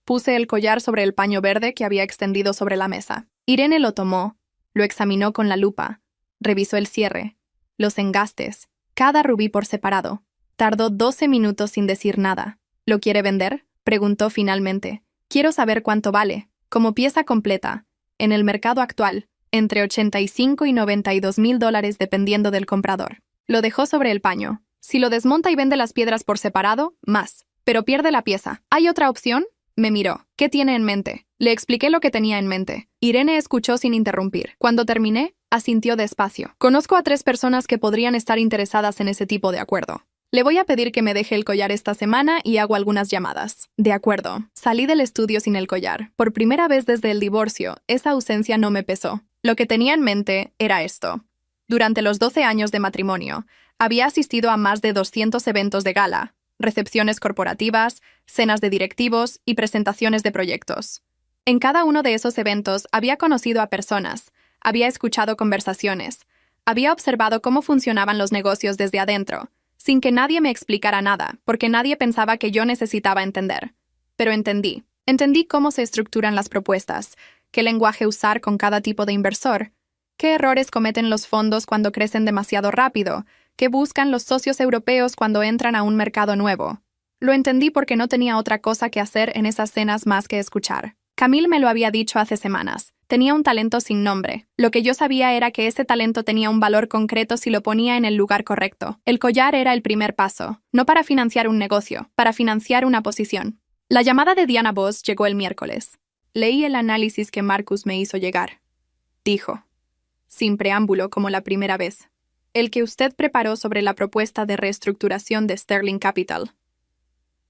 Puse el collar sobre el paño verde que había extendido sobre la mesa. Irene lo tomó, lo examinó con la lupa, revisó el cierre, los engastes, cada rubí por separado. Tardó 12 minutos sin decir nada. ¿Lo quiere vender?, preguntó finalmente. Quiero saber cuánto vale, como pieza completa, en el mercado actual, entre $85,000 y $92,000 dependiendo del comprador. Lo dejó sobre el paño. Si lo desmonta y vende las piedras por separado, más. Pero pierde la pieza. ¿Hay otra opción? Me miró. ¿Qué tiene en mente? Le expliqué lo que tenía en mente. Irene escuchó sin interrumpir. Cuando terminé, asintió despacio. Conozco a 3 personas que podrían estar interesadas en ese tipo de acuerdo. Le voy a pedir que me deje el collar esta semana y hago algunas llamadas. De acuerdo. Salí del estudio sin el collar. Por primera vez desde el divorcio, esa ausencia no me pesó. Lo que tenía en mente era esto. Durante los 12 años de matrimonio, había asistido a más de 200 eventos de gala, recepciones corporativas, cenas de directivos y presentaciones de proyectos. En cada uno de esos eventos había conocido a personas, había escuchado conversaciones, había observado cómo funcionaban los negocios desde adentro, sin que nadie me explicara nada, porque nadie pensaba que yo necesitaba entender. Pero entendí. Entendí cómo se estructuran las propuestas, qué lenguaje usar con cada tipo de inversor, qué errores cometen los fondos cuando crecen demasiado rápido, qué buscan los socios europeos cuando entran a un mercado nuevo. Lo entendí porque no tenía otra cosa que hacer en esas cenas más que escuchar. Camille me lo había dicho hace semanas. Tenía un talento sin nombre. Lo que yo sabía era que ese talento tenía un valor concreto si lo ponía en el lugar correcto. El collar era el primer paso, no para financiar un negocio, para financiar una posición. La llamada de Diana Voss llegó el miércoles. Leí el análisis que Marcus me hizo llegar. Dijo, sin preámbulo como la primera vez, el que usted preparó sobre la propuesta de reestructuración de Sterling Capital.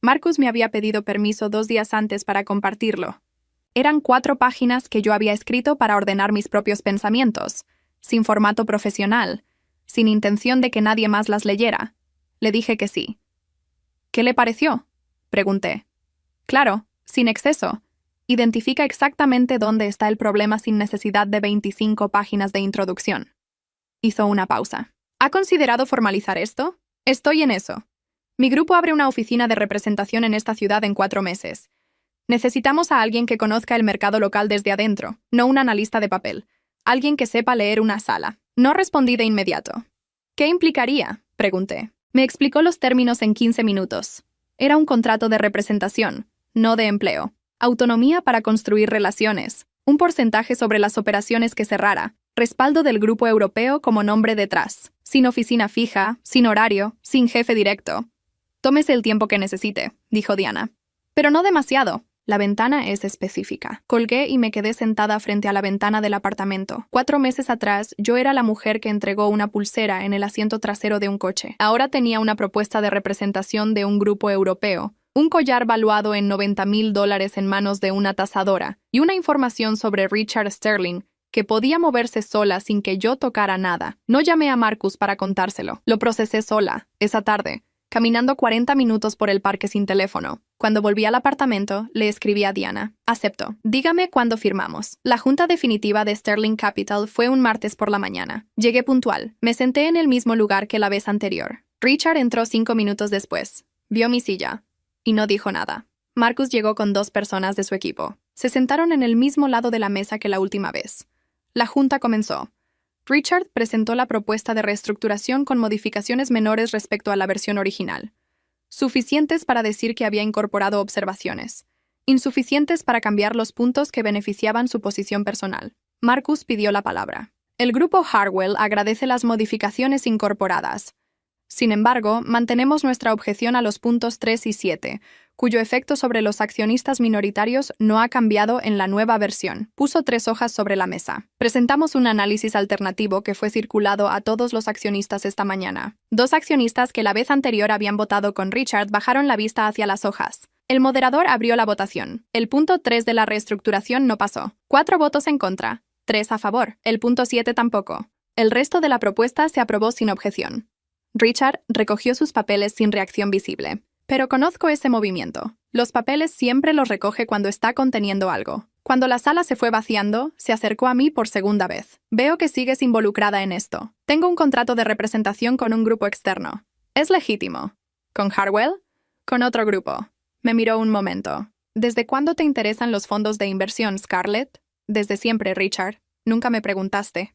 Marcus me había pedido permiso 2 días antes para compartirlo. Eran 4 páginas que yo había escrito para ordenar mis propios pensamientos, sin formato profesional, sin intención de que nadie más las leyera. Le dije que sí. ¿Qué le pareció?, pregunté. Claro, sin exceso. Identifica exactamente dónde está el problema sin necesidad de 25 páginas de introducción. Hizo una pausa. ¿Ha considerado formalizar esto? Estoy en eso. Mi grupo abre una oficina de representación en esta ciudad en 4 meses. Necesitamos a alguien que conozca el mercado local desde adentro, no un analista de papel. Alguien que sepa leer una sala. No respondí de inmediato. ¿Qué implicaría?, pregunté. Me explicó los términos en 15 minutos. Era un contrato de representación, no de empleo. Autonomía para construir relaciones. Un porcentaje sobre las operaciones que cerrara. Respaldo del grupo europeo como nombre detrás. Sin oficina fija, sin horario, sin jefe directo. Tómese el tiempo que necesite, dijo Diana. Pero no demasiado. La ventana es específica. Colgué y me quedé sentada frente a la ventana del apartamento. 4 meses atrás, yo era la mujer que entregó una pulsera en el asiento trasero de un coche. Ahora tenía una propuesta de representación de un grupo europeo, un collar valuado en $90,000 en manos de una tasadora, y una información sobre Richard Sterling, que podía moverse sola sin que yo tocara nada. No llamé a Marcus para contárselo. Lo procesé sola, esa tarde, caminando 40 minutos por el parque sin teléfono. Cuando volví al apartamento, le escribí a Diana. Acepto. Dígame cuándo firmamos. La junta definitiva de Sterling Capital fue un martes por la mañana. Llegué puntual. Me senté en el mismo lugar que la vez anterior. Richard entró 5 minutos después. Vio mi silla. Y no dijo nada. Marcus llegó con 2 personas de su equipo. Se sentaron en el mismo lado de la mesa que la última vez. La junta comenzó. Richard presentó la propuesta de reestructuración con modificaciones menores respecto a la versión original. Suficientes para decir que había incorporado observaciones. Insuficientes para cambiar los puntos que beneficiaban su posición personal. Marcus pidió la palabra. El grupo Harwell agradece las modificaciones incorporadas. Sin embargo, mantenemos nuestra objeción a los puntos 3 y 7, cuyo efecto sobre los accionistas minoritarios no ha cambiado en la nueva versión. Puso 3 hojas sobre la mesa. Presentamos un análisis alternativo que fue circulado a todos los accionistas esta mañana. 2 accionistas que la vez anterior habían votado con Richard bajaron la vista hacia las hojas. El moderador abrió la votación. El punto 3 de la reestructuración no pasó. 4 votos en contra, 3 a favor. El punto 7 tampoco. El resto de la propuesta se aprobó sin objeción. Richard recogió sus papeles sin reacción visible. Pero conozco ese movimiento. Los papeles siempre los recoge cuando está conteniendo algo. Cuando la sala se fue vaciando, se acercó a mí por segunda vez. Veo que sigues involucrada en esto. Tengo un contrato de representación con un grupo externo. Es legítimo. ¿Con Harwell? Con otro grupo. Me miró un momento. ¿Desde cuándo te interesan los fondos de inversión, Scarlett? Desde siempre, Richard. Nunca me preguntaste.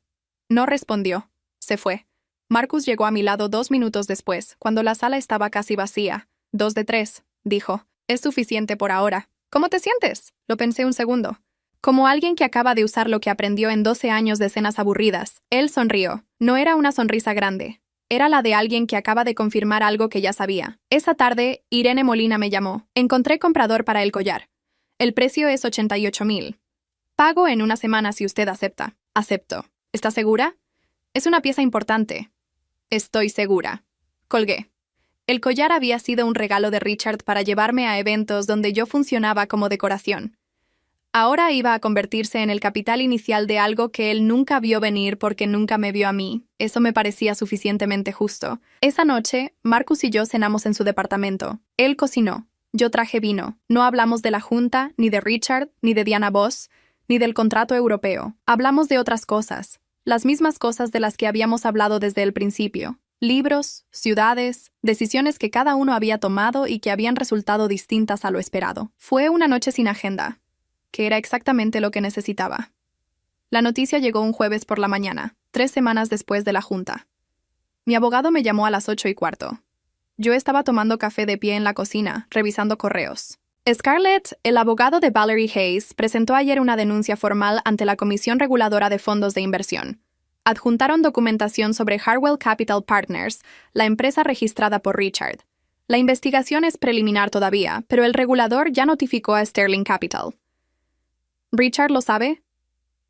No respondió. Se fue. Marcus llegó a mi lado 2 minutos después, cuando la sala estaba casi vacía. 2 de 3, dijo. Es suficiente por ahora. ¿Cómo te sientes? Lo pensé un segundo. Como alguien que acaba de usar lo que aprendió en 12 años de cenas aburridas. Él sonrió. No era una sonrisa grande. Era la de alguien que acaba de confirmar algo que ya sabía. Esa tarde, Irene Molina me llamó. Encontré comprador para el collar. El precio es $88,000. Pago en una semana si usted acepta. Acepto. ¿Está segura? Es una pieza importante. Estoy segura. Colgué. El collar había sido un regalo de Richard para llevarme a eventos donde yo funcionaba como decoración. Ahora iba a convertirse en el capital inicial de algo que él nunca vio venir porque nunca me vio a mí. Eso me parecía suficientemente justo. Esa noche, Marcus y yo cenamos en su departamento. Él cocinó. Yo traje vino. No hablamos de la junta, ni de Richard, ni de Diana Voss, ni del contrato europeo. Hablamos de otras cosas. Las mismas cosas de las que habíamos hablado desde el principio. Libros, ciudades, decisiones que cada uno había tomado y que habían resultado distintas a lo esperado. Fue una noche sin agenda, que era exactamente lo que necesitaba. La noticia llegó un jueves por la mañana, 3 semanas después de la junta. Mi abogado me llamó a las 8:15. Yo estaba tomando café de pie en la cocina, revisando correos. Scarlett, el abogado de Valerie Hayes, presentó ayer una denuncia formal ante la Comisión Reguladora de Fondos de Inversión. Adjuntaron documentación sobre Harwell Capital Partners, la empresa registrada por Richard. La investigación es preliminar todavía, pero el regulador ya notificó a Sterling Capital. ¿Richard lo sabe?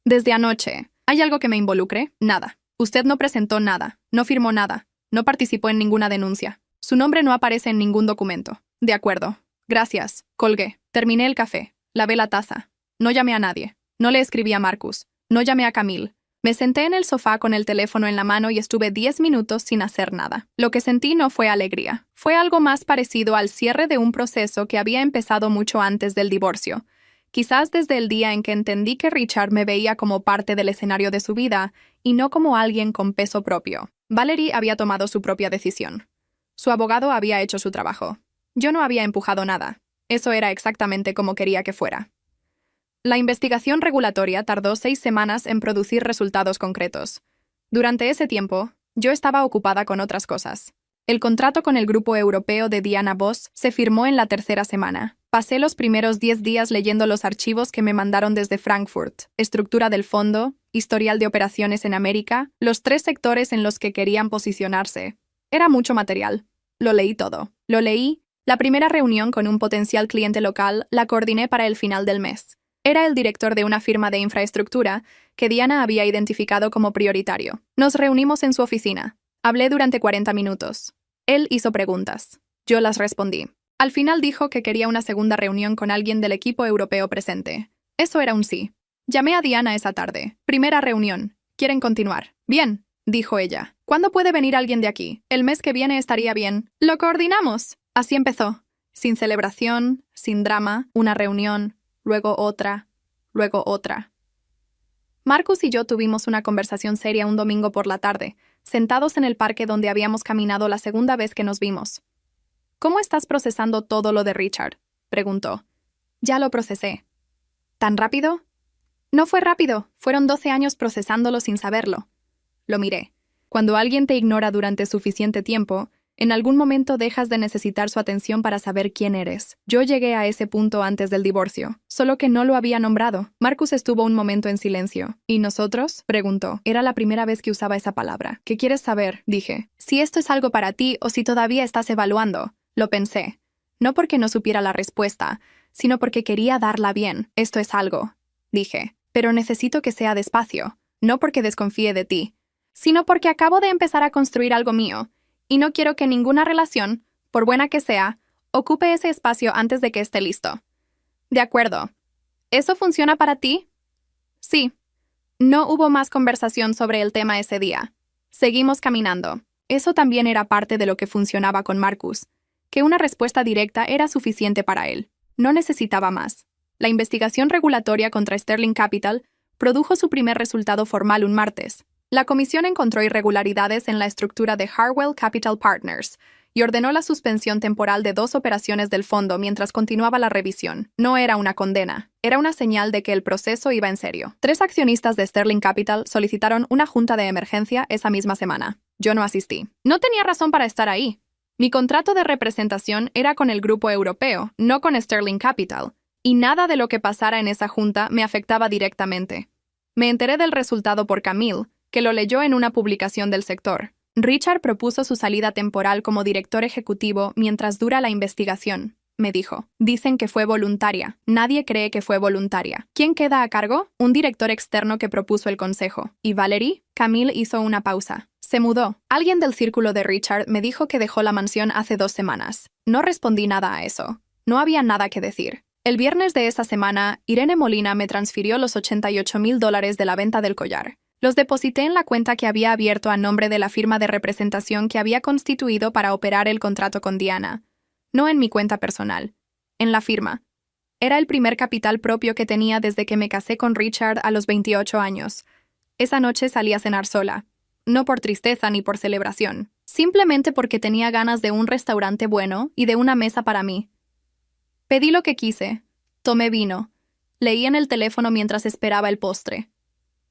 Desde anoche. ¿Hay algo que me involucre? Nada. Usted no presentó nada, no firmó nada, no participó en ninguna denuncia. Su nombre no aparece en ningún documento. De acuerdo. Gracias. Colgué. Terminé el café. Lavé la taza. No llamé a nadie. No le escribí a Marcus. No llamé a Camille. Me senté en el sofá con el teléfono en la mano y estuve 10 minutos sin hacer nada. Lo que sentí no fue alegría. Fue algo más parecido al cierre de un proceso que había empezado mucho antes del divorcio. Quizás desde el día en que entendí que Richard me veía como parte del escenario de su vida y no como alguien con peso propio. Valerie había tomado su propia decisión. Su abogado había hecho su trabajo. Yo no había empujado nada. Eso era exactamente como quería que fuera. La investigación regulatoria tardó 6 semanas en producir resultados concretos. Durante ese tiempo, yo estaba ocupada con otras cosas. El contrato con el grupo europeo de Diana Voss se firmó en la tercera semana. Pasé los primeros 10 días leyendo los archivos que me mandaron desde Frankfurt, estructura del fondo, historial de operaciones en América, los 3 sectores en los que querían posicionarse. Era mucho material. Lo leí todo. Lo leí. La primera reunión con un potencial cliente local la coordiné para el final del mes. Era el director de una firma de infraestructura que Diana había identificado como prioritario. Nos reunimos en su oficina. Hablé durante 40 minutos. Él hizo preguntas. Yo las respondí. Al final dijo que quería una segunda reunión con alguien del equipo europeo presente. Eso era un sí. Llamé a Diana esa tarde. Primera reunión. ¿Quieren continuar? Bien, dijo ella. ¿Cuándo puede venir alguien de aquí? El mes que viene estaría bien. Lo coordinamos. Así empezó. Sin celebración, sin drama, una reunión, luego otra, luego otra. Marcus y yo tuvimos una conversación seria un domingo por la tarde, sentados en el parque donde habíamos caminado la segunda vez que nos vimos. ¿Cómo estás procesando todo lo de Richard?, preguntó. Ya lo procesé. ¿Tan rápido? No fue rápido, fueron 12 años procesándolo sin saberlo. Lo miré. Cuando alguien te ignora durante suficiente tiempo, en algún momento dejas de necesitar su atención para saber quién eres. Yo llegué a ese punto antes del divorcio, solo que no lo había nombrado. Marcus estuvo un momento en silencio. ¿Y nosotros?, preguntó. Era la primera vez que usaba esa palabra. ¿Qué quieres saber?, dije. Si esto es algo para ti o si todavía estás evaluando. Lo pensé. No porque no supiera la respuesta, sino porque quería darla bien. Esto es algo, dije. Pero necesito que sea despacio. No porque desconfíe de ti, sino porque acabo de empezar a construir algo mío. Y no quiero que ninguna relación, por buena que sea, ocupe ese espacio antes de que esté listo. De acuerdo. ¿Eso funciona para ti? Sí. No hubo más conversación sobre el tema ese día. Seguimos caminando. Eso también era parte de lo que funcionaba con Marcus, que una respuesta directa era suficiente para él. No necesitaba más. La investigación regulatoria contra Sterling Capital produjo su primer resultado formal un martes. La comisión encontró irregularidades en la estructura de Harwell Capital Partners y ordenó la suspensión temporal de 2 operaciones del fondo mientras continuaba la revisión. No era una condena, era una señal de que el proceso iba en serio. 3 accionistas de Sterling Capital solicitaron una junta de emergencia esa misma semana. Yo no asistí. No tenía razón para estar ahí. Mi contrato de representación era con el grupo europeo, no con Sterling Capital, y nada de lo que pasara en esa junta me afectaba directamente. Me enteré del resultado por Camille, que lo leyó en una publicación del sector. Richard propuso su salida temporal como director ejecutivo mientras dura la investigación, me dijo. Dicen que fue voluntaria. Nadie cree que fue voluntaria. ¿Quién queda a cargo? Un director externo que propuso el consejo. ¿Y Valerie? Camille hizo una pausa. Se mudó. Alguien del círculo de Richard me dijo que dejó la mansión hace 2 semanas. No respondí nada a eso. No había nada que decir. El viernes de esa semana, Irene Molina me transfirió los $88,000 de la venta del collar. Los deposité en la cuenta que había abierto a nombre de la firma de representación que había constituido para operar el contrato con Diana. No en mi cuenta personal. En la firma. Era el primer capital propio que tenía desde que me casé con Richard a los 28 años. Esa noche salí a cenar sola. No por tristeza ni por celebración. Simplemente porque tenía ganas de un restaurante bueno y de una mesa para mí. Pedí lo que quise. Tomé vino. Leí en el teléfono mientras esperaba el postre.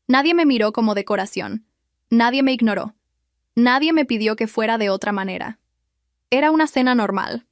Nadie me miró como decoración. Nadie me ignoró. Nadie me pidió que fuera de otra manera. Era una cena normal.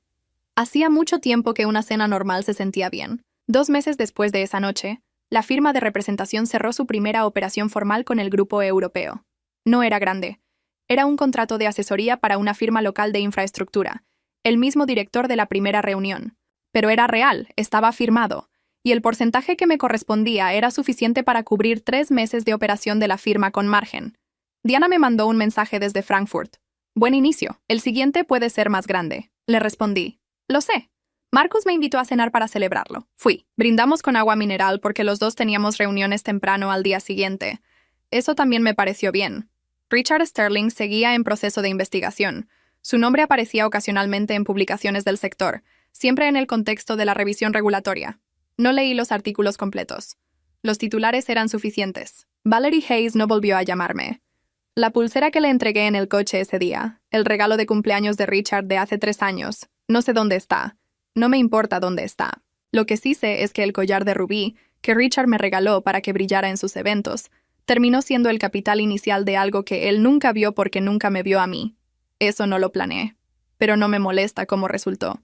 Hacía mucho tiempo que una cena normal se sentía bien. 2 meses después de esa noche, la firma de representación cerró su primera operación formal con el grupo europeo. No era grande. Era un contrato de asesoría para una firma local de infraestructura, el mismo director de la primera reunión. Pero era real, estaba firmado, y el porcentaje que me correspondía era suficiente para cubrir 3 meses de operación de la firma con margen. Diana me mandó un mensaje desde Frankfurt. Buen inicio. El siguiente puede ser más grande. Le respondí. Lo sé. Marcus me invitó a cenar para celebrarlo. Fui. Brindamos con agua mineral porque los 2 teníamos reuniones temprano al día siguiente. Eso también me pareció bien. Richard Sterling seguía en proceso de investigación. Su nombre aparecía ocasionalmente en publicaciones del sector, siempre en el contexto de la revisión regulatoria. No leí los artículos completos. Los titulares eran suficientes. Valerie Hayes no volvió a llamarme. La pulsera que le entregué en el coche ese día, el regalo de cumpleaños de Richard de hace 3 años, no sé dónde está. No me importa dónde está. Lo que sí sé es que el collar de rubí, que Richard me regaló para que brillara en sus eventos, terminó siendo el capital inicial de algo que él nunca vio porque nunca me vio a mí. Eso no lo planeé. Pero no me molesta cómo resultó.